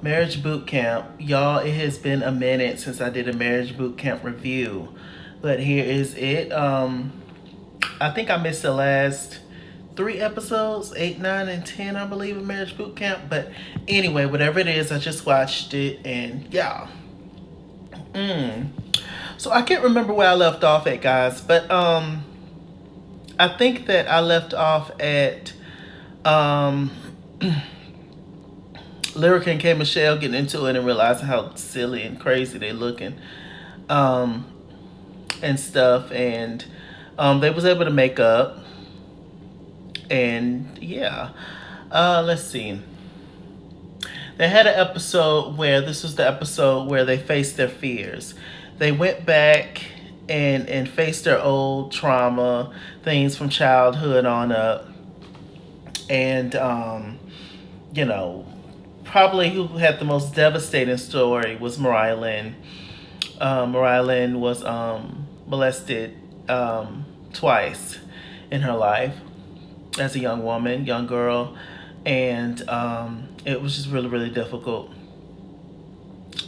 Marriage boot camp. Y'all, it has been a minute since I did a marriage boot camp review. But here is it. I think I missed the last 3 episodes, 8, 9, and 10, I believe, of marriage boot camp. But anyway, whatever it is, I just watched it, and yeah. So I can't remember where I left off at, guys, but I think that I left off at Lyrica and K Michelle getting into it and realizing how silly and crazy they looking, um, and stuff, and they was able to make up, and yeah. Let's see. They had an episode where this was the episode where they faced their fears. They went back and faced their old trauma, things from childhood on up, and you know, probably who had the most devastating story was MariahLynn. MariahLynn was molested twice in her life as a young woman, young girl, and it was just really, really difficult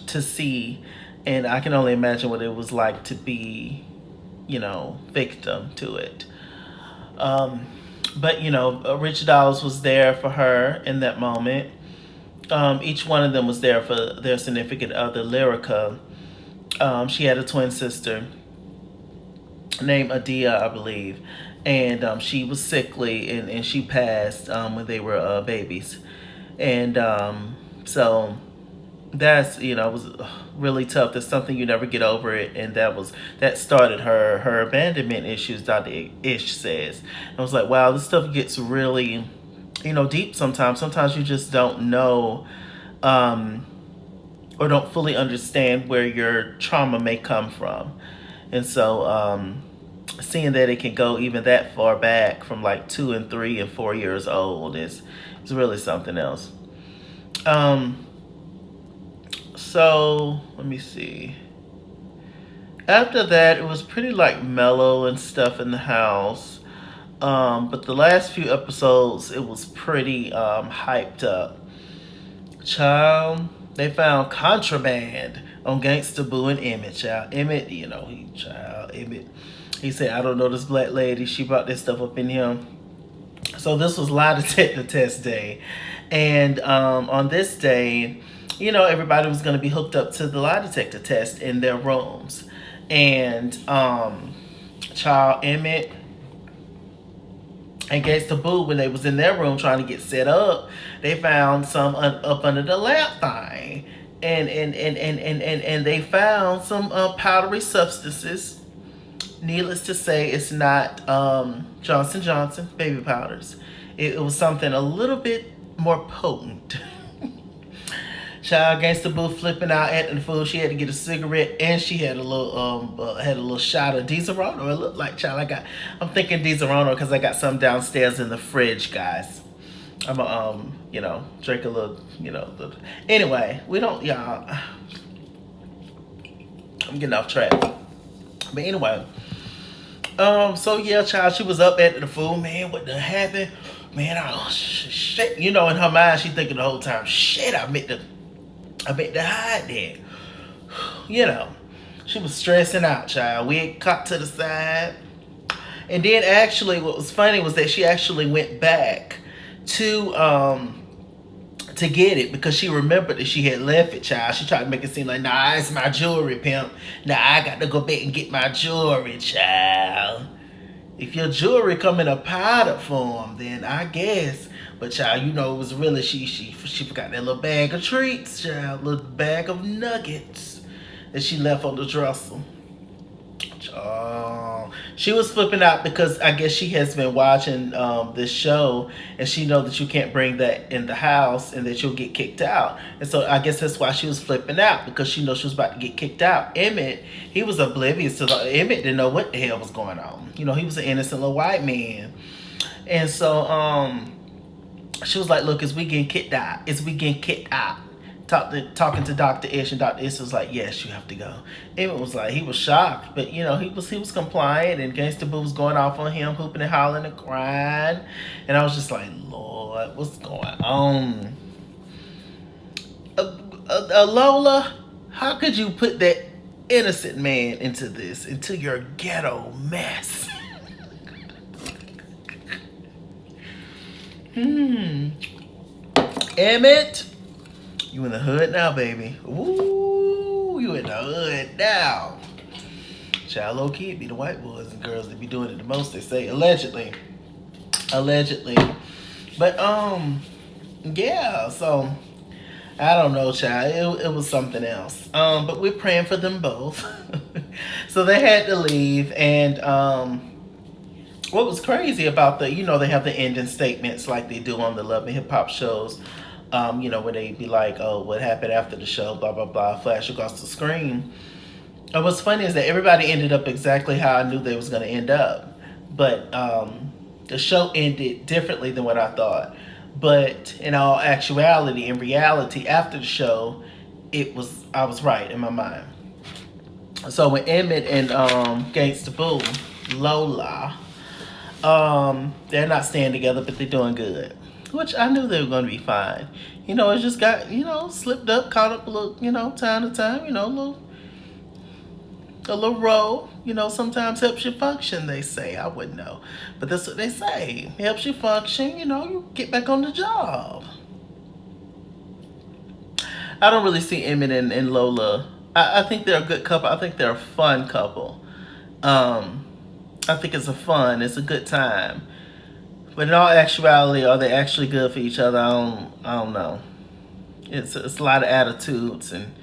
to see, and I can only imagine what it was like to be, victim to it. But Rich Dollaz was there for her in that moment. Each one of them was there for their significant other. Lyrica, she had a twin sister named Adia, I believe, and she was sickly, and she passed when they were babies, and so that's was really tough. That's something you never get over it, and that started her abandonment issues. Dr. Ish says, I was like, wow, this stuff gets really deep sometimes. Sometimes you just don't know, or don't fully understand where your trauma may come from, and so seeing that it can go even that far back from like 2 and 3 and 4 years old is really something else. So let me see. After that, it was pretty like mellow and stuff in the house. But the last few episodes, it was pretty hyped up. Child, they found contraband on Gangsta Boo and Emmett. Child, Emmett, Emmett. He said, I don't know this black lady. She brought this stuff up in him. So this was lie detector test day. And on this day, everybody was going to be hooked up to the lie detector test in their rooms. And child, Emmett and Gangsta Boo, when they was in their room trying to get set up, they found some up under the lamp thing. And they found some powdery substances. Needless to say, it's not Johnson Johnson baby powders. It was something a little bit more potent. Child, Gangsta Boo flipping out at the food. She had to get a cigarette, and she had a little shot of Disaronno. It looked like, child, I'm thinking Disaronno because I got some downstairs in the fridge, guys. I'm gonna drink a little, anyway, we don't, y'all. I'm getting off track. But anyway, so yeah, child, she was up at the food, man. What done happened? Man, shit. In her mind, she thinking the whole time, shit, I meant to hide that. She was stressing out, child. We had caught to the side. And then actually, what was funny was that she actually went back to get it because she remembered that she had left it, child. She tried to make it seem like, nah, it's my jewelry, pimp. Nah, I got to go back and get my jewelry, child. If your jewelry come in a powder form, then I guess. But child, it was really she forgot that little bag of treats, child, little bag of nuggets that she left on the dresser. She was flipping out because I guess she has been watching this show, and she know that you can't bring that in the house and that you'll get kicked out. And so I guess that's why she was flipping out, because she knows she was about to get kicked out. Emmett, he was oblivious to Emmett didn't know what the hell was going on. He was an innocent little white man. And so she was like, look, is we getting kicked out? Talking to Dr. Ish, and Dr. Ish was like, yes, you have to go. Emmett was like, he was shocked, but he was compliant, and Gangsta Boo was going off on him, hooping and hollering and crying. And I was just like, Lord, what's going on? Lola, how could you put that innocent man into your ghetto mess? Emmett, you in the hood now, baby. Ooh, you in the hood now. Child, low key, it be the white boys and girls that be doing it the most, they say. Allegedly. But, yeah, so, I don't know, child. It was something else. But we're praying for them both. So they had to leave, and, what was crazy about they have the ending statements like they do on the Love and Hip Hop shows, where they be like, oh, what happened after the show, blah, blah, blah, flash across the screen. And what's funny is that everybody ended up exactly how I knew they was going to end up. But the show ended differently than what I thought. But in all actuality, in reality, after the show, I was right in my mind. So when Emmett and Gangsta Boo, Lola, they're not staying together, but they're doing good. Which I knew they were going to be fine. It just got, slipped up, caught up a little, time to time, a little roll, sometimes helps you function, they say. I wouldn't know. But that's what they say. It helps you function, you get back on the job. I don't really see Emmett and Lola. I think they're a good couple. I think they're a fun couple. I think it's a good time. But in all actuality, are they actually good for each other? I don't know. It's a lot of attitudes, and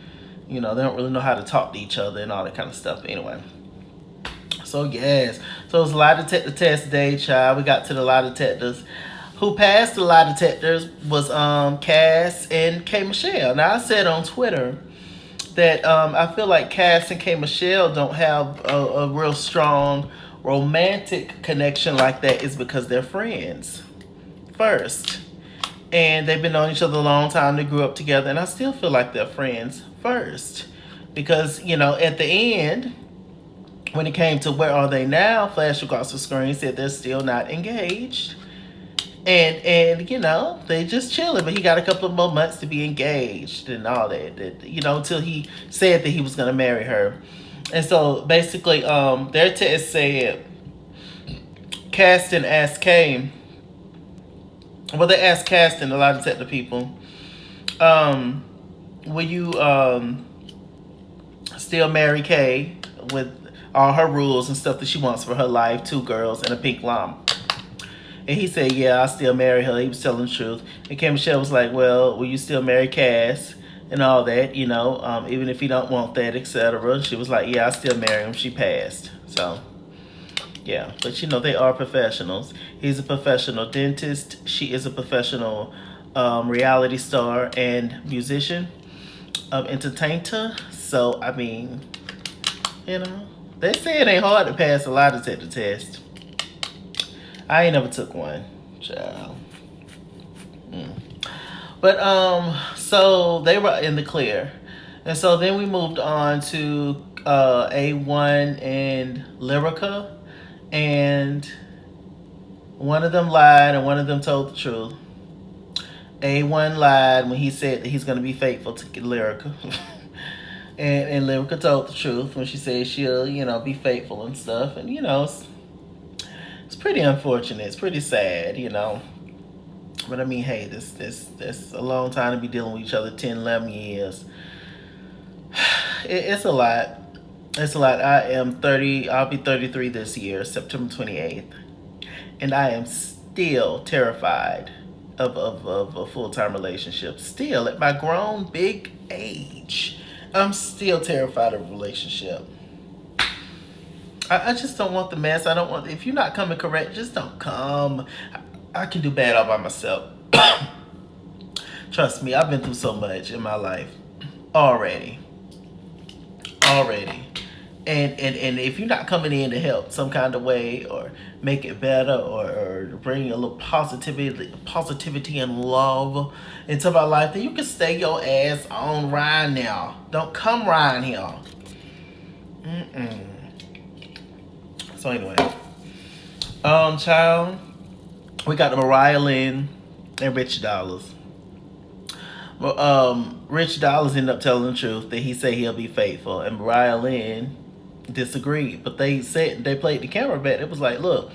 they don't really know how to talk to each other and all that kind of stuff. Anyway, so yes, so it was a lie detector test day, child. We got to the lie detectors. Who passed the lie detectors was Cass and K Michelle. Now I said on Twitter that I feel like Cass and K Michelle don't have a real strong romantic connection like that is because they're friends first. And they've been knowing each other a long time. They grew up together. And I still feel like they're friends first. Because, at the end, when it came to where are they now, flash across the screen said they're still not engaged. And they just chilling. But he got a couple of more months to be engaged and all that. Until he said that he was going to marry her. And so basically, their test said, Caston asked Kay, well, they asked Caston, a lot of detective people, will you still marry Kay with all her rules and stuff that she wants for her life, 2 girls and a pink llama? And he said, yeah, I'll still marry her. He was telling the truth. And Kay Michelle was like, well, will you still marry Cass? And all that, even if you don't want that, etc. She was like, yeah, I still marry him. She passed. So, yeah. But, they are professionals. He's a professional dentist. She is a professional reality star and musician, entertainer. So, I mean, they say it ain't hard to pass a lie detector test. I ain't never took one, child. But so they were in the clear. And so then we moved on to A1 and Lyrica. And one of them lied and one of them told the truth. A1 lied when he said that he's going to be faithful to Lyrica. and Lyrica told the truth when she said she'll, be faithful and stuff. And, it's pretty unfortunate. It's pretty sad, But I mean, hey, this a long time to be dealing with each other, 10, 11 years. It's a lot. It's a lot. I am 30. I'll be 33 this year, September 28th. And I am still terrified of a full-time relationship. Still, at my grown, big age, I'm still terrified of a relationship. I just don't want the mess. I don't want, if you're not coming correct, just don't come. I can do bad all by myself. Trust me, I've been through so much in my life already. And if you're not coming in to help some kind of way or make it better or bring a little positivity and love into my life, then you can stay your ass on right now. Don't come right here. So anyway, child, we got the MariahLynn and Rich Dollars. Rich Dollars ended up telling the truth that he said he'll be faithful, and MariahLynn disagreed. But they said they played the camera back. It was like, look,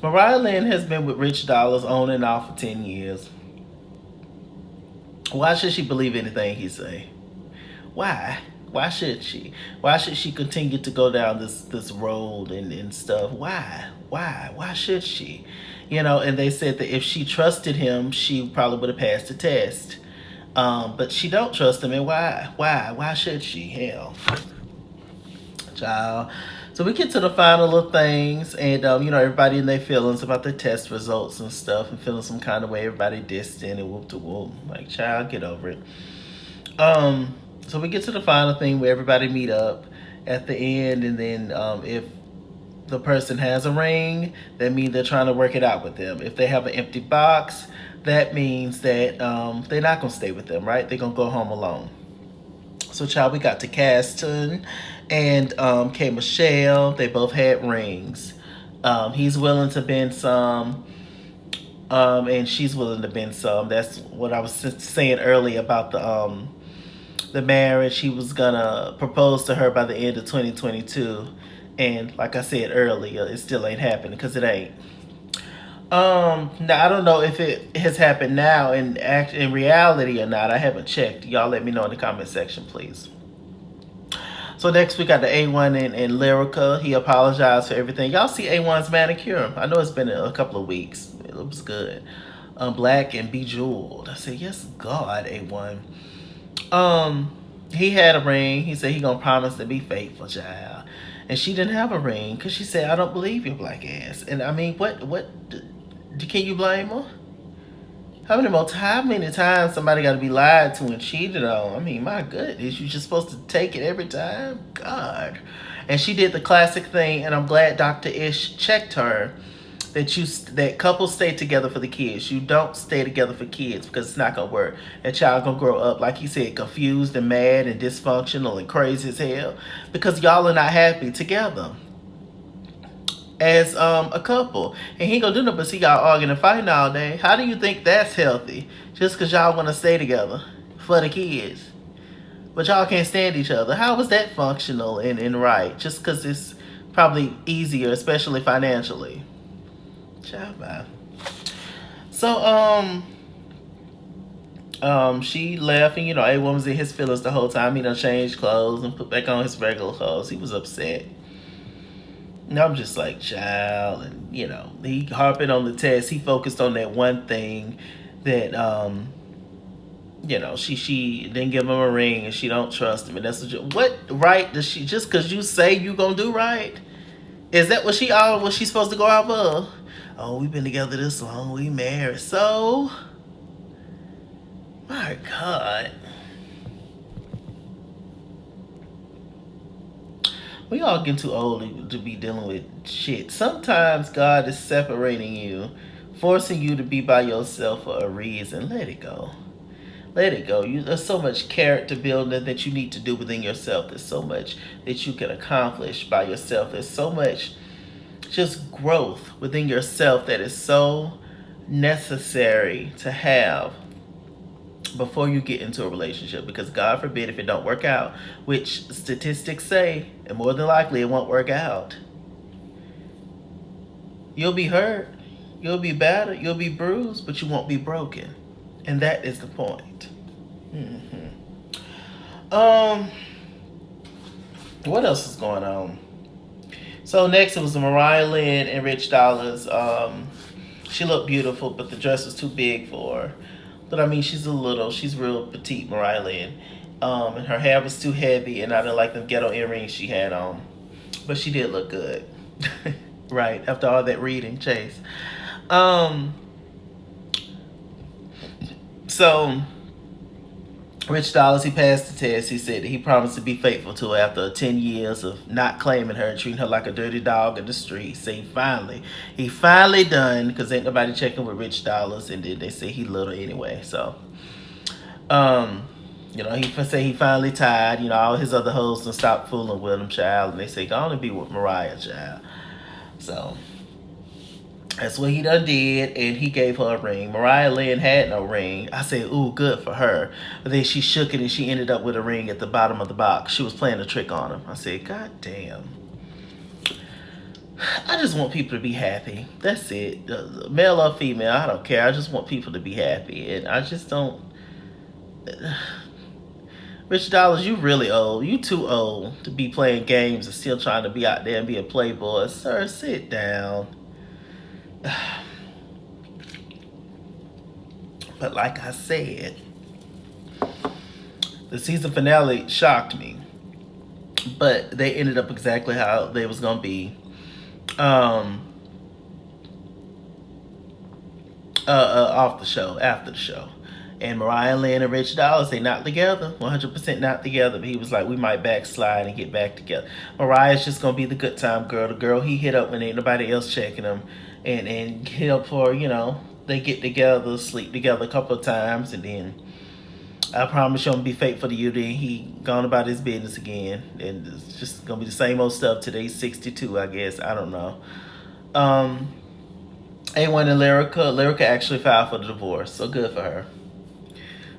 MariahLynn has been with Rich Dollars on and off for 10 years. Why should she believe anything he say? Why? Why should she? Why should she continue to go down this road and stuff? Why? Why should she? And they said that if she trusted him, she probably would have passed the test. But she don't trust him, and why? Why should she? Hell, child. So we get to the final little things, and everybody in their feelings about the test results and stuff, and feeling some kind of way. Everybody distant and whoop to whoop. Like, child, get over it. So we get to the final thing where everybody meet up at the end, and then if the person has a ring, that means they're trying to work it out with them. If they have an empty box, that means that they're not gonna stay with them, right? They're gonna go home alone. So, child, we got to Caston and K. Michelle. They both had rings. He's willing to bend some, and she's willing to bend some. That's what I was saying earlier about the marriage. He was gonna propose to her by the end of 2022, and like I said earlier, it still ain't happening because it ain't. Now I don't know if it has happened now in reality or not. I haven't checked. Y'all let me know in the comment section, please. So next we got the A1 and Lyrica. He apologized for everything. Y'all see A1's manicure? I know it's been a couple of weeks. It was good. Black and bejeweled. I said, yes, God, A1. He had a ring. He said he gonna promise to be faithful, child. And she didn't have a ring because she said, I don't believe your black ass. And I mean, what, can you blame her? How many times somebody got to be lied to and cheated on? I mean, my goodness, you just supposed to take it every time? God. And she did the classic thing, and I'm glad Dr. Ish checked her, that couples stay together for the kids. You don't stay together for kids because it's not going to work. That child going to grow up, like he said, confused and mad and dysfunctional and crazy as hell because y'all are not happy together as a couple. And he ain't gonna do nothing but see y'all arguing and fighting all day. How do you think that's healthy? Just because y'all want to stay together for the kids, but y'all can't stand each other. How is that functional and right? Just because it's probably easier, especially financially. Child, bye. So she left, and A1 was in his feelings the whole time. He done changed clothes and put back on his regular clothes. He was upset. And I'm just like, child, and he harping on the test. He focused on that one thing that she didn't give him a ring and she don't trust him. And that's what right does she, just because you say you gonna do right? Is that what she's supposed to go out for? Oh, we've been together this long, we married. So, my God. We all getting too old to be dealing with shit. Sometimes God is separating you, forcing you to be by yourself for a reason. Let it go. Let it go. There's so much character building that you need to do within yourself. There's so much that you can accomplish by yourself. There's so much just growth within yourself that is so necessary to have before you get into a relationship, because God forbid if it don't work out, which statistics say, and more than likely it won't work out. You'll be hurt, you'll be battered, you'll be bruised, but you won't be broken. And that is the point. What else is going on? So next it was MariahLynn and Rich Dollars. She looked beautiful, but the dress was too big for her. But I mean, she's real petite, MariahLynn. And her hair was too heavy, and I didn't like them ghetto earrings she had on. But she did look good. Right, after all that reading, Chase. So, Rich Dollars, he passed the test. He said that he promised to be faithful to her after 10 years of not claiming her and treating her like a dirty dog in the street. So he finally done, because ain't nobody checking with Rich Dollars, and then they say he little anyway. So, he say he finally tired. All his other hoes done stopped fooling with him, child. And they say, go on and be with Mariah, child. So, That's what he done did, and he gave her a ring. MariahLynn had no ring. I said, ooh, good for her. But then she shook it, and she ended up with a ring at the bottom of the box. She was playing a trick on him. I said, God damn. I just want people to be happy. That's it. Male or female, I don't care. I just want people to be happy. And I just don't... Rich Dollars, you really old. You too old to be playing games and still trying to be out there and be a playboy. Sir, sit down. But like I said, the season finale shocked me. But they ended up exactly how they was going to be. Off the show, after the show. And MariahLynn and Rich Dollars, they not together, 100% not together. But he was like, we might backslide and get back together. Mariah's just going to be the good time girl, the girl he hit up when ain't nobody else checking him. And hit up for, you know, they get together, sleep together a couple of times. And then I promise you I'm going to be faithful to you. Then he gone about his business again. And it's just going to be the same old stuff. Today's 62, I guess. I don't know. A1 and Lyrica actually filed for the divorce. So good for her.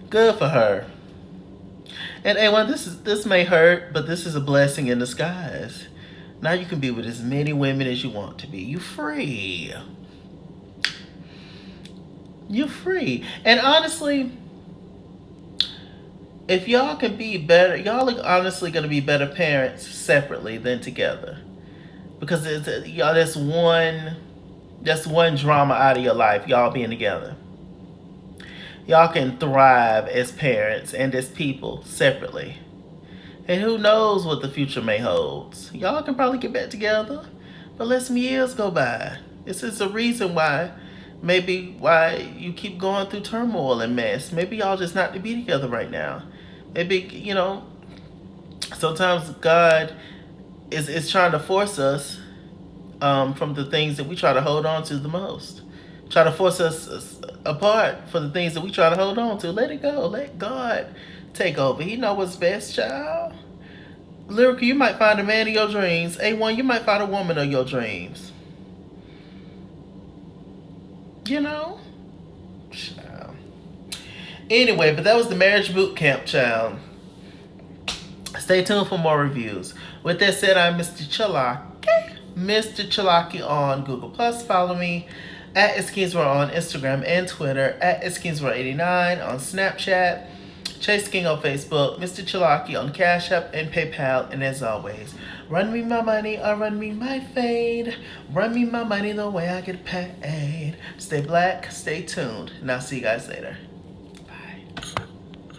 Good for her. And A1, this may hurt, but this is a blessing in disguise. Now you can be with as many women as you want to be. You free. You're free. And honestly, if y'all can be better, y'all are honestly going to be better parents separately than together. Because y'all, that's one drama out of your life, y'all being together. Y'all can thrive as parents and as people separately. And who knows what the future may hold. Y'all can probably get back together, but let some years go by. This is a reason why you keep going through turmoil and mess. Maybe y'all just not to be together right now. Maybe, you know, sometimes God is trying to force us from the things that we try to hold on to the most. Try to force us apart for the things that we try to hold on to. Let it go. Let God take over. He know what's best, child. Lyrical, you might find a man of your dreams. A1, you might find a woman of your dreams. You know? Child. Anyway, but that was the marriage boot camp, child. Stay tuned for more reviews. With that said, I'm MrChalaki. MrChalaki on Google+. Follow me at @SKingsWorld on Instagram and Twitter, at @SkingsWorld89 on Snapchat, Chase King on Facebook, MrChalaki on Cash App and PayPal, and as always, run me my money or run me my fade. Run me my money the way I get paid. Stay black, stay tuned, and I'll see you guys later.